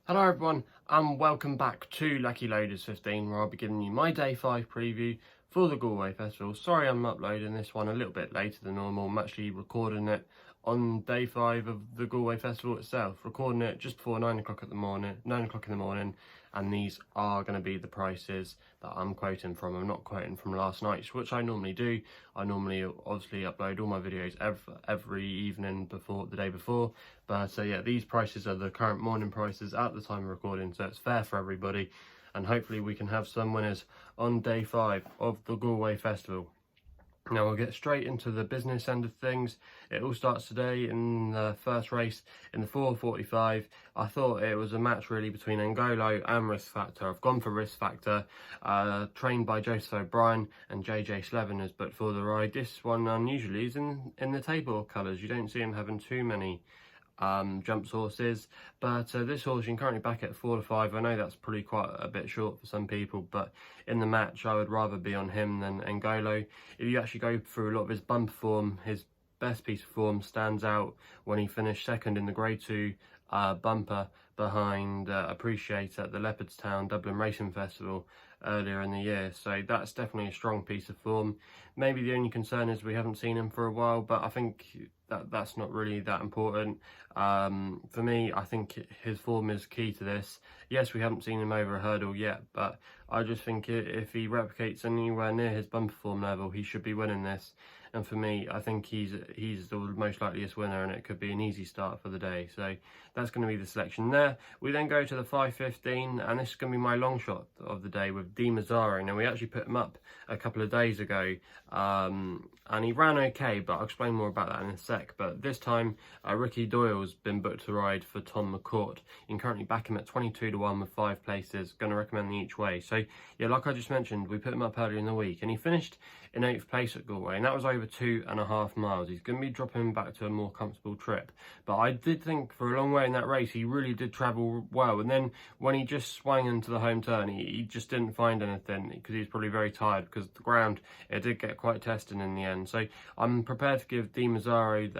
Hello everyone and welcome back to Lucky Loaders 15, where I'll be giving you my day 5 preview for the Galway Festival. Sorry I'm uploading this one a little bit later than normal. I'm actually recording it on day 5 of the Galway Festival itself, recording it just before 9 o'clock in the morning, and these are going to be the prices that I'm quoting from. I'm not quoting from last night's, which I normally do. I normally obviously upload all my videos every evening before the day before, but yeah, these prices are the current morning prices at the time of recording, so it's fair for everybody, and hopefully we can have some winners on day 5 of the Galway Festival. Now we'll get straight into the business end of things. It all starts today in the first race in the 4:45. I thought it was a match really between Angolo and Risk Factor. I've gone for Risk Factor, trained by Joseph O'Brien and JJ Slevin has booked for the ride. This one unusually is in the table colours. You don't see him having too many jumps horses, but this horse you can currently back at 4 to 5. I know that's probably quite a bit short for some people, but in the match I would rather be on him than Angolo. If you actually go through a lot of his bumper form, his best piece of form stands out when he finished second in the Grade 2 bumper behind Appreciate at the Leopardstown Dublin Racing Festival earlier in the year, so that's definitely a strong piece of form. Maybe the only concern is we haven't seen him for a while, but I think that's not really that important. For me, I think his form is key to this. Yes, we haven't seen him over a hurdle yet, but I just think if he replicates anywhere near his bumper form level, he should be winning this. And for me, I think he's the most likeliest winner, and it could be an easy start for the day. So that's going to be the selection there. We then go to the 5:15, and this is going to be my long shot of the day with Mazzaro. Now we actually put him up a couple of days ago, and he ran okay, but I'll explain more about that in a sec. But this time, Ricky Doyle's been booked to ride for Tom McCourt. You can currently back him at 22 to 1 with 5 places. Going to recommend the each way. So yeah, like I just mentioned, we put him up earlier in the week, and he finished in 8th place at Galway, and that was over 2.5 miles. He's going to be dropping back to a more comfortable trip, but I did think for a long way in that race he really did travel well, and then when he just swung into the home turn, he just didn't find anything because he was probably very tired, because the ground, it did get quite testing in the end. So I'm prepared to give Mazzaro,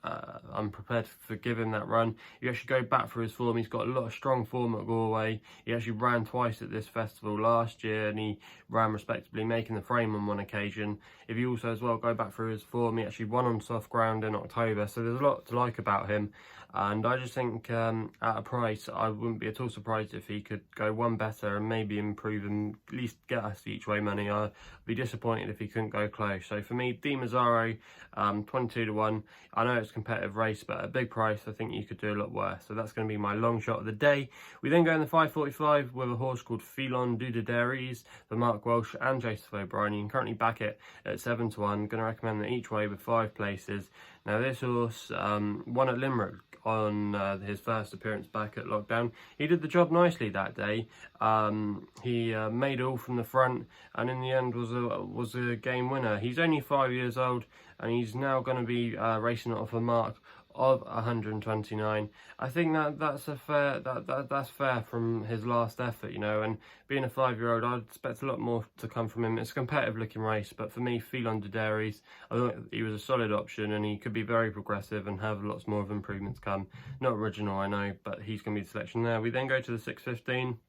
I'm prepared to forgive him that run. You actually go back for his form, he's got a lot of strong form at Galway. He actually ran twice at this festival last year, and he ran respectably, making the frame on one occasion. If you also as well go back through his form, he actually won on soft ground in October, so there's a lot to like about him. And I just think at a price, I wouldn't be at all surprised if he could go one better and maybe improve and at least get us the each way money. I'd be disappointed if he couldn't go close. So for me, Mazzaro, 22 to 1. I know it's a competitive race, but at a big price, I think you could do a lot worse. So that's going to be my long shot of the day. We then go in the 5:45 with a horse called Filon for Mark Walsh and Joseph O'Brien. You can currently back it at 7 to 1. Going to recommend that each way with 5 places. Now this horse won at Limerick on his first appearance back at lockdown. He did the job nicely that day. He made it all from the front, and in the end was a game winner. He's only 5 years old, and he's now going to be racing off a mark of 129. I think that's fair from his last effort, you know, and being a 5-year-old, I'd expect a lot more to come from him. It's a competitive looking race, but for me, Filon I thought he was a solid option, and he could be very progressive and have lots more of improvements come. Not original, I know, but he's going to be the selection there. We then go to the 6:15,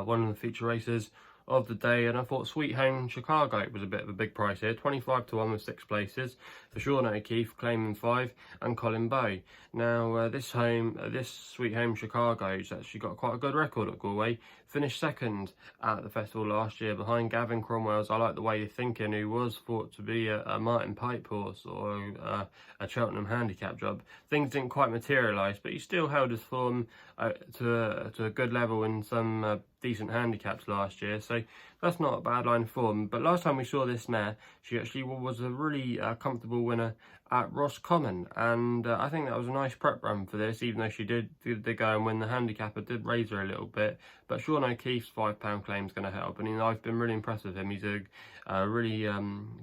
one of the feature races of the day, and I thought Sweet Home Chicago was a bit of a big price here, 25 to 1 with 6 places for Sean O'Keefe, claiming 5, and Colin Bowe. Now this Sweet Home Chicago has actually got quite a good record at Galway. Finished second at the festival last year behind Gavin Cromwell's I Like the Way You're Thinking, who was thought to be a Martin Pipe horse or a Cheltenham handicap job. Things didn't quite materialise, but he still held his form to a good level in some decent handicaps last year, so that's not a bad line of form. But last time we saw this mare, she actually was a really comfortable winner at Roscommon, and I think that was a nice prep run for this, even though she did go and win the handicap. It did raise her a little bit, but Sean O'Keefe's £5 claim is going to help, and I've been really impressed with him. He's a really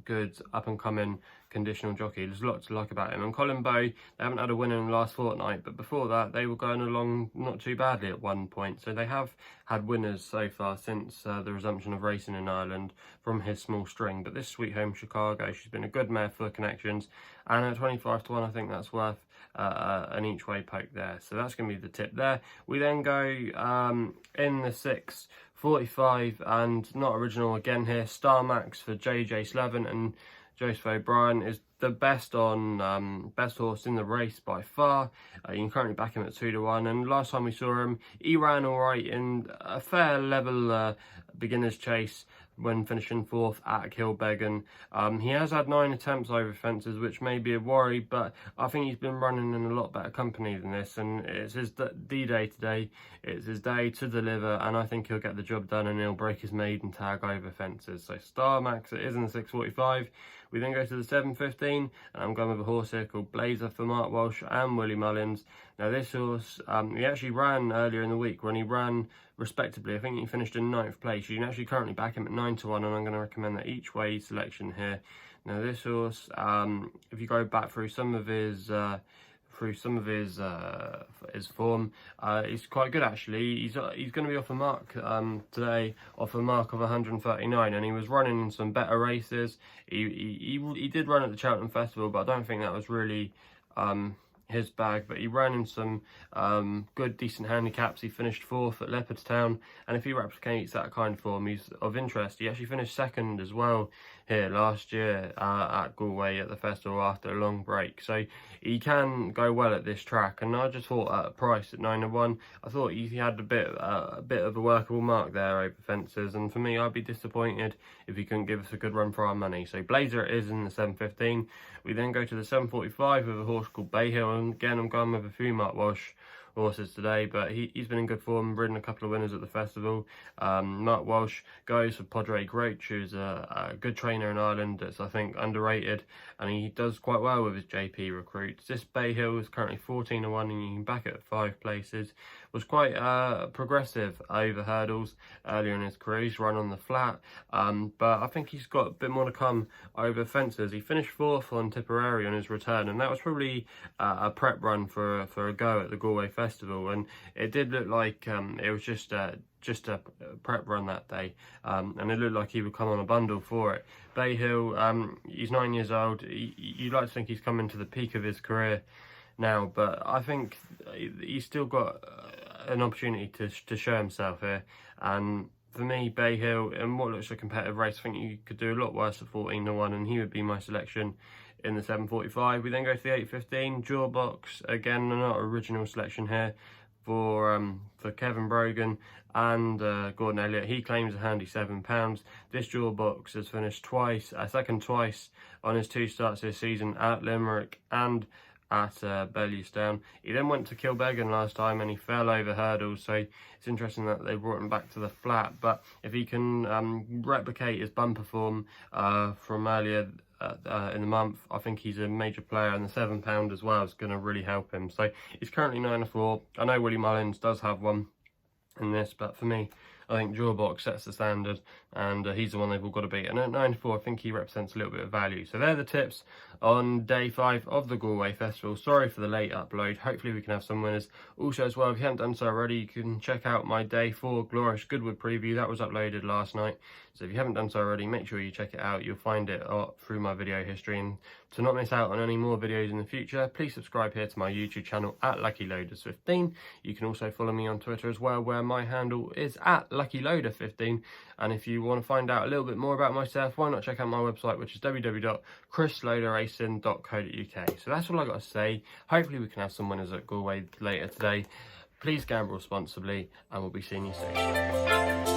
good up-and-coming conditional jockey. There's a lot to like about him. And Colin Bowe, they haven't had a winner in the last fortnight, but before that they were going along not too badly at one point, so they have had winners so far since the resumption of racing in Ireland from his small string. But this Sweet Home Chicago, she's been a good mare for connections, and at 25 to 1 I think that's worth an each way poke there. So that's going to be the tip there. We then go in the 6:45 and not original again here. Star Max for JJ Slevin, and Joseph O'Brien is the best horse in the race by far. You can currently back him at 2-1, and last time we saw him, he ran all right in a fair level beginner's chase when finishing 4th at Kilbeggan. He has had 9 attempts over fences, which may be a worry, but I think he's been running in a lot better company than this, and it's his D-Day today. It's his day to deliver, and I think he'll get the job done and he'll break his maiden tag over fences. So Star Max it is in the 6:45. We then go to the 7:15, and I'm going with a horse here called Blazer for Mark Walsh and Willie Mullins. Now this horse, he actually ran earlier in the week when he ran respectably. I think he finished in 9th place. You can actually currently back him at 9-1, and I'm going to recommend that each way selection here. Now this horse, if you go back through some of his form, he's quite good actually. He's going to be off a mark today, off a mark of 139, and he was running in some better races. He did run at the Cheltenham Festival, but I don't think that was really his bag, but he ran in some good decent handicaps. He finished 4th at Leopardstown, and if he replicates that kind of form, he's of interest. He actually finished 2nd as well here last year at Galway at the festival after a long break, so he can go well at this track. And I just thought at a price at 9-1, I thought he had a bit of a workable mark there over fences, and for me I'd be disappointed if he couldn't give us a good run for our money. So Blazer it is in the 7:15. We then go to the 7:45 with a horse called Bay Hill, and again I'm going with a few Mark Walsh horses today, but he's been in good form, ridden a couple of winners at the festival. Mark Walsh goes for Padre Groach, who's a good trainer in Ireland that's I think underrated, and he does quite well with his JP recruits. This Bay Hill is currently 14-1, and you can back it at 5 places. Was quite progressive over hurdles earlier in his career. He's run on the flat, but I think he's got a bit more to come over fences. He finished 4th on Tipperary on his return, and that was probably a prep run for a go at the Galway Festival, and it did look like it was just a prep run that day, and it looked like he would come on a bundle for it. Bay Hill, he's 9 years old. You'd like to think he's coming to the peak of his career now, but I think he's still got an opportunity to show himself here. And for me, Bay Hill, in what looks like a competitive race, I think you could do a lot worse at 14-1, and he would be my selection in the 7:45. We then go to the 8:15 Jawbox. Again, not original selection here for Kevin Brogan and Gordon Elliott. He claims a handy £7. This Jawbox has finished second twice on his 2 starts this season at Limerick and at Bellewstown. He then went to Kilbeggan last time and he fell over hurdles, so it's interesting that they brought him back to the flat. But if he can replicate his bumper form from earlier in the month, I think he's a major player, and the £7 as well is going to really help him. So he's currently 9-4. I know Willie Mullins does have one in this, but for me, I think Jawbox sets the standard, and he's the one they've all got to beat. And at 9-4, I think he represents a little bit of value. So they're the tips on day 5 of the Galway Festival. Sorry for the late upload. Hopefully we can have some winners. Also as well, if you haven't done so already, you can check out my day 4 Glorious Goodwood preview. That was uploaded last night. So if you haven't done so already, make sure you check it out. You'll find it through my video history. And to not miss out on any more videos in the future, please subscribe here to my YouTube channel at LuckyLoaders15. You can also follow me on Twitter as well, where my handle is at LuckyLoader15. And if you want to find out a little bit more about myself, why not check out my website, which is www.chrisloaderracing.co.uk. So that's all I got to say. Hopefully we can have some winners at Galway later today. Please gamble responsibly, and we'll be seeing you soon.